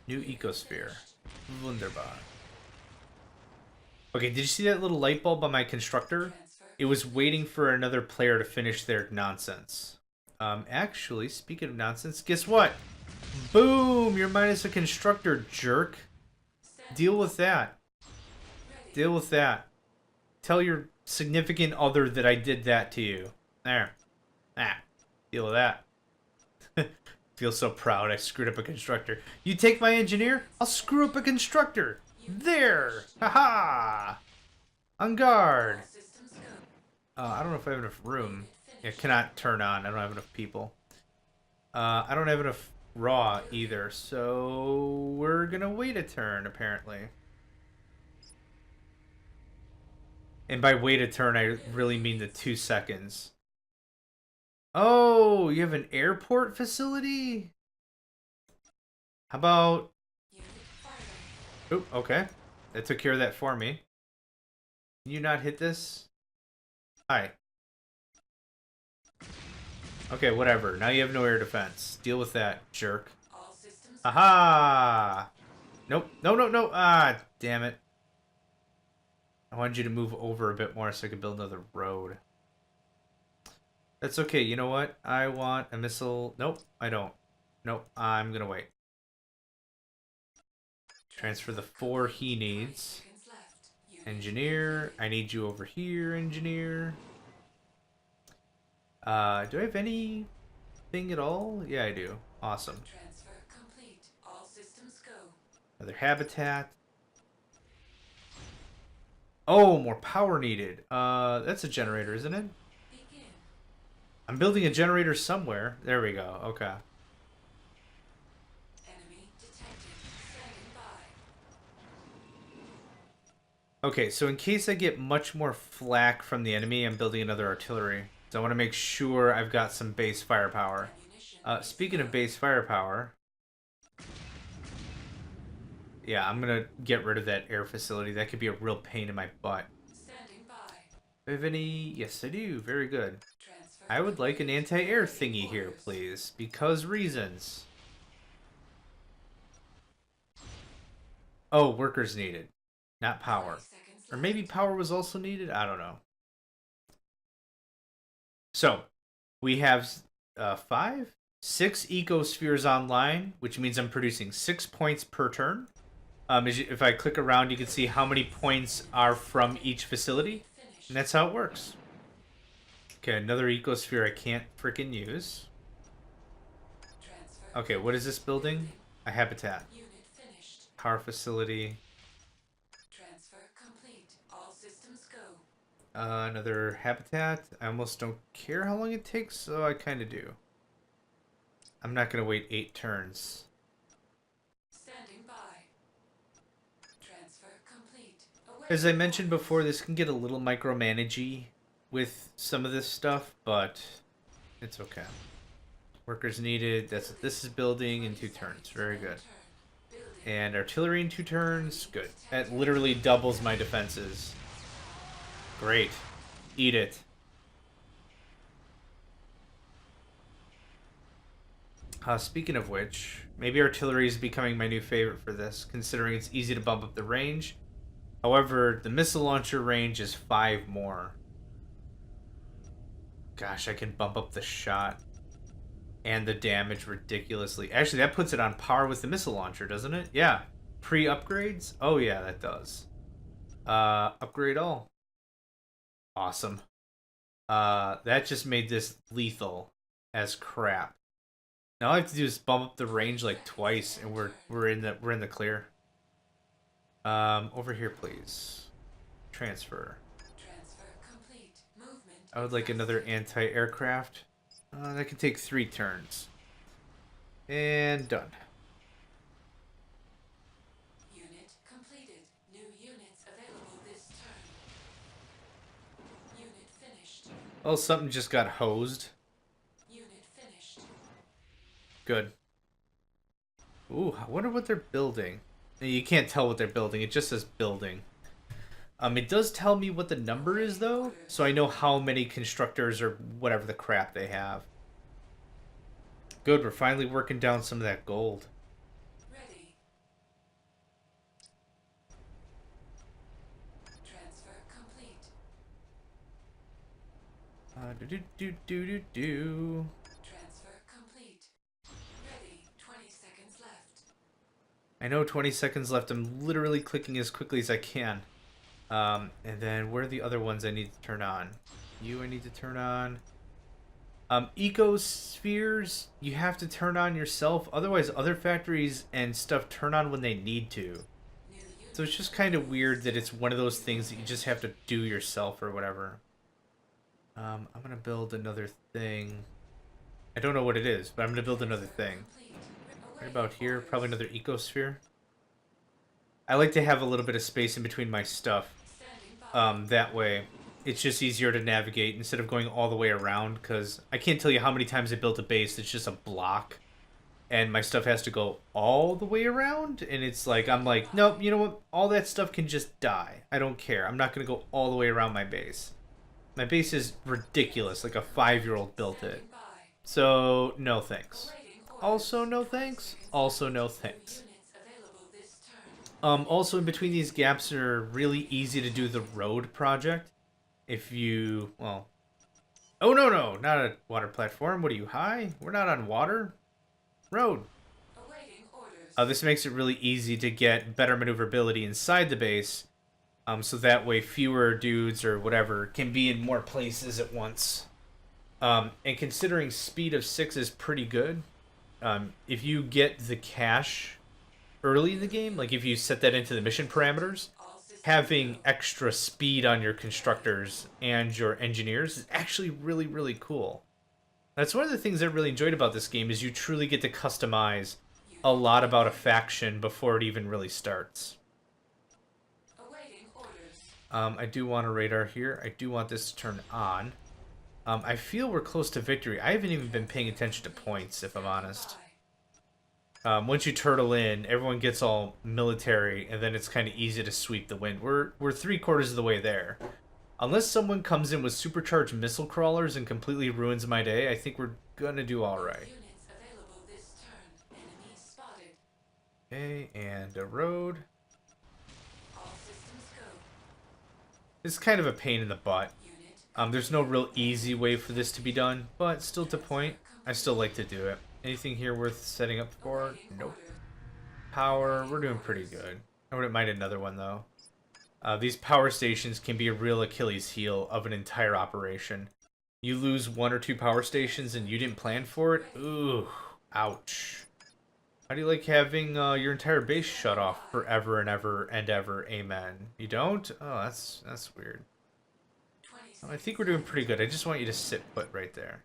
New ecosphere. Wunderbar. Okay, did you see that little light bulb on my constructor? It was waiting for another player to finish their nonsense. Actually, speaking of nonsense, guess what? Boom! You're minus a constructor, jerk. Deal with that. Deal with that. Tell your significant other that I did that to you. There. Ah. Deal with that. Feel so proud I screwed up a constructor. You take my engineer, I'll screw up a constructor. There! Haha! On guard. I don't know if I have enough room. It cannot turn on. I don't have enough people. I don't have enough raw either, so we're gonna wait a turn, apparently. And by wait a turn, I really mean the 2 seconds. Oh, you have an airport facility? How about... Oh, okay. That took care of that for me. Can you not hit this? Hi. Okay, whatever. Now you have no air defense. Deal with that, jerk. Aha! Nope. No, no, no. Ah, damn it. I wanted you to move over a bit more so I could build another road. That's okay. You know what? I want a missile. Nope, I don't. Nope, I'm gonna wait. Transfer the 4 he needs. Engineer. I need you over here, engineer. Do I have anything at all? Yeah, I do. Awesome. Another habitat. Oh, more power needed. That's a generator, isn't it? I'm building a generator somewhere. There we go. Okay. Okay, so in case I get much more flack from the enemy, I'm building another artillery. So I want to make sure I've got some base firepower. Speaking of base firepower... Yeah, I'm going to get rid of that air facility. That could be a real pain in my butt. Do I have any... Yes, I do. Very good. I would like an anti-air thingy here, please. Because reasons. Oh, workers needed. Not power. Or maybe power was also needed? I don't know. So, we have 6 ecospheres online, which means I'm producing 6 points per turn. If I click around, you can see how many points are from each facility. And that's how it works. Okay, another ecosphere I can't freaking use. Okay, what is this building? A habitat. Power facility. Another habitat. I almost don't care how long it takes, so I kind of do. I'm not going to wait 8 turns. As I mentioned before, this can get a little micromanagey with some of this stuff, but it's okay. Workers needed. That's what this is building in 2 turns. Very good. And artillery in 2 turns. Good. That literally doubles my defenses. Great. Eat it. Speaking of which, maybe artillery is becoming my new favorite for this, considering it's easy to bump up the range. However, the missile launcher range is 5 more. Gosh, I can bump up the shot and the damage ridiculously. Actually, that puts it on par with the missile launcher, doesn't it? Yeah. Pre-upgrades? Oh, yeah, that does. Upgrade all. Awesome. That just made this lethal as crap. Now all I have to do is bump up the range like twice, and we're in the clear. Over here, please. Transfer. I would like another anti-aircraft. That can take 3 turns. And done. Unit completed. New units available this turn. Unit finished. Oh, something just got hosed. Unit finished. Good. Ooh, I wonder what they're building. You can't tell what they're building. It just says building. It does tell me what the number is, though, so I know how many constructors or whatever the crap they have. Good, we're finally working down some of that gold. Ready. Transfer complete. Do. Transfer complete. Ready. 20 seconds left. I know 20 seconds left. I'm literally clicking as quickly as I can. And then where are the other ones I need to turn on? You I need to turn on. Ecospheres, you have to turn on yourself. Otherwise, other factories and stuff turn on when they need to. So it's just kind of weird that it's one of those things that you just have to do yourself or whatever. I'm going to build another thing. I don't know what it is, but I'm going to build another thing. Right about here, probably another ecosphere. I like to have a little bit of space in between my stuff. That way, it's just easier to navigate instead of going all the way around, because I can't tell you how many times I built a base that's just a block, and my stuff has to go all the way around, and it's like, I'm like, nope, you know what? All that stuff can just die. I don't care. I'm not going to go all the way around my base. My base is ridiculous, like a 5-year-old built it. So, no thanks. Also, no thanks. Also, no thanks. Also, in between these gaps are really easy to do the road project. If you, well... Oh, no, not a water platform. What are you, high? We're not on water. Road. This makes it really easy to get better maneuverability inside the base. So that way fewer dudes or whatever can be in more places at once. And considering speed of 6 is pretty good, if you get the cache early in the game, like if you set that into the mission parameters, having extra speed on your constructors and your engineers is actually really, really cool. That's one of the things I really enjoyed about this game, is you truly get to customize a lot about a faction before it even really starts. I do want a radar here. I do want this to turn on. I feel we're close to victory. I haven't even been paying attention to points, if I'm honest. Once you turtle in, everyone gets all military, and then it's kind of easy to sweep the wind. We're 3/4 of the way there. Unless someone comes in with supercharged missile crawlers and completely ruins my day, I think we're gonna do alright. Okay, and a road. It's kind of a pain in the butt. There's no real easy way for this to be done, but still to point, I still like to do it. Anything here worth setting up for? Nope. Power, we're doing pretty good. I wouldn't mind another one, though. These power stations can be a real Achilles heel of an entire operation. You lose 1 or 2 power stations and you didn't plan for it? Ooh, ouch. How do you like having your entire base shut off forever and ever and ever? Amen. You don't? Oh, that's weird. Oh, I think we're doing pretty good. I just want you to sit put right there.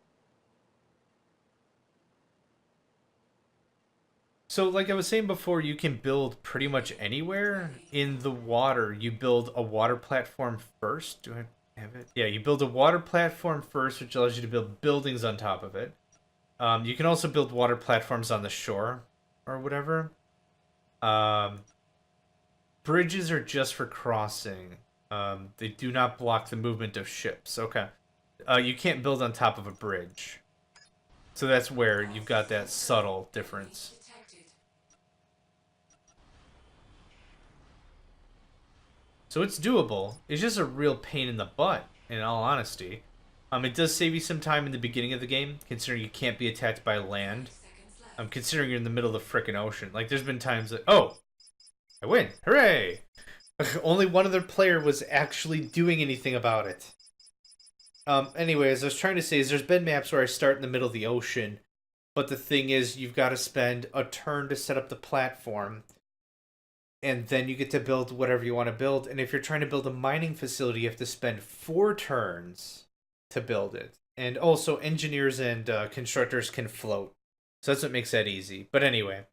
So, like I was saying before, you can build pretty much anywhere. In the water, you build a water platform first. Do I have it? Yeah, you build a water platform first, which allows you to build buildings on top of it. You can also build water platforms on the shore or whatever. Bridges are just for crossing. They do not block the movement of ships. Okay. You can't build on top of a bridge. So that's where you've got that subtle difference. So it's doable. It's just a real pain in the butt, in all honesty. It does save you some time in the beginning of the game, considering you can't be attacked by land. Considering you're in the middle of the frickin' ocean. Like, there's been times that, oh, I win. Hooray! Only one other player was actually doing anything about it. Anyways, I was trying to say is there's been maps where I start in the middle of the ocean, but the thing is you've got to spend a turn to set up the platform, and then you get to build whatever you want to build. And if you're trying to build a mining facility, you have to spend 4 turns to build it. And also, engineers and constructors can float. So that's what makes that easy. But anyway,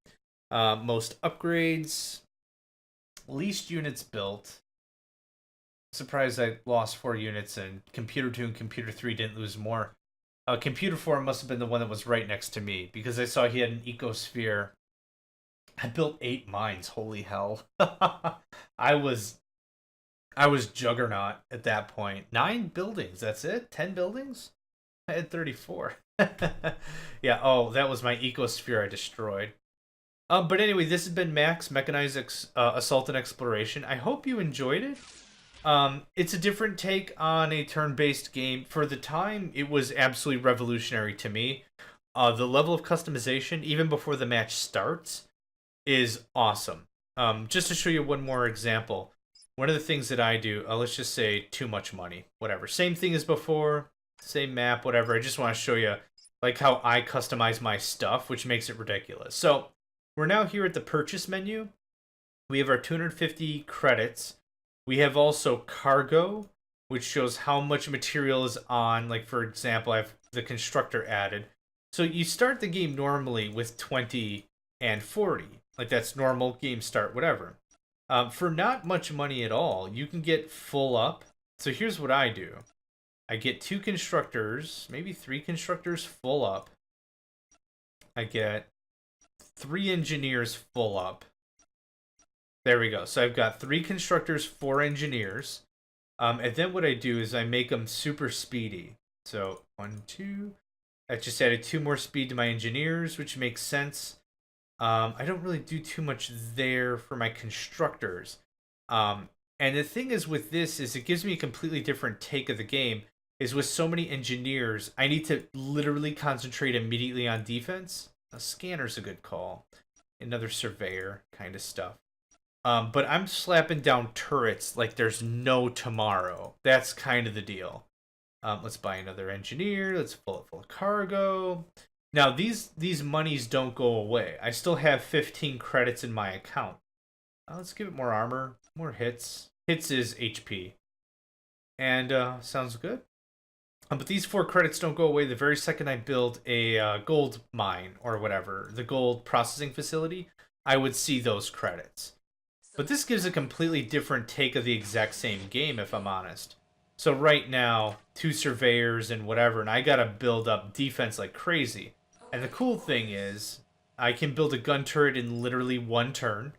most upgrades, least units built. Surprised I lost 4 units, and Computer 2 and Computer 3 didn't lose more. Computer 4 must have been the one that was right next to me, because I saw he had an ecosphere. I built 8 mines, holy hell. I was I was Juggernaut at that point. 9 buildings, that's it? 10 buildings? I had 34. Yeah, oh, that was my ecosphere I destroyed. But anyway, this has been Max, Assault and Exploration. I hope you enjoyed it. It's a different take on a turn-based game. For the time, it was absolutely revolutionary to me. The level of customization, even before the match starts, is awesome. Just to show you one more example, one of the things that I do, let's just say too much money, whatever. Same thing as before, same map, whatever. I just want to show you like how I customize my stuff, which makes it ridiculous. So we're now here at the purchase menu. We have our 250 credits. We have also cargo, which shows how much material is on. Like, for example, I have the constructor added. So you start the game normally with 20 and 40. Like, that's normal game start, whatever. For not much money at all, you can get full up. So here's what I do. I get 2 constructors, maybe 3 constructors full up. I get 3 engineers full up. There we go. So I've got 3 constructors, 4 engineers. And then what I do is I make them super speedy. So 1, 2. I just added 2 more speed to my engineers, which makes sense. I don't really do too much there for my constructors. And the thing is with this is it gives me a completely different take of the game. Is with so many engineers, I need to literally concentrate immediately on defense. A scanner's a good call. Another surveyor kind of stuff. But I'm slapping down turrets like there's no tomorrow. That's kind of the deal. Let's buy another engineer. Let's fill it full of cargo. Now, these monies don't go away. I still have 15 credits in my account. Let's give it more armor, more hits. Hits is HP. And sounds good. But these 4 credits don't go away the very second I build a gold mine or whatever, the gold processing facility. I would see those credits. But this gives a completely different take of the exact same game, if I'm honest. So right now, 2 surveyors and whatever, and I gotta build up defense like crazy. And the cool thing is, I can build a gun turret in literally 1 turn.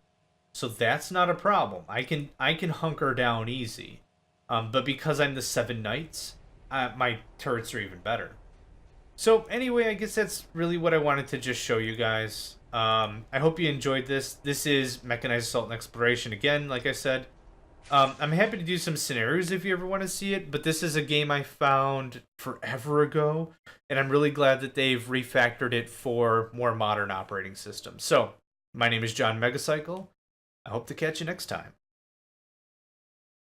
So that's not a problem. I can hunker down easy. But because I'm the 7 knights, my turrets are even better. So anyway, I guess that's really what I wanted to just show you guys. I hope you enjoyed this. This is Mechanized Assault and Exploration again, like I said. I'm happy to do some scenarios if you ever want to see it, but this is a game I found forever ago, and I'm really glad that they've refactored it for more modern operating systems. So, my name is John Megacycle. I hope to catch you next time.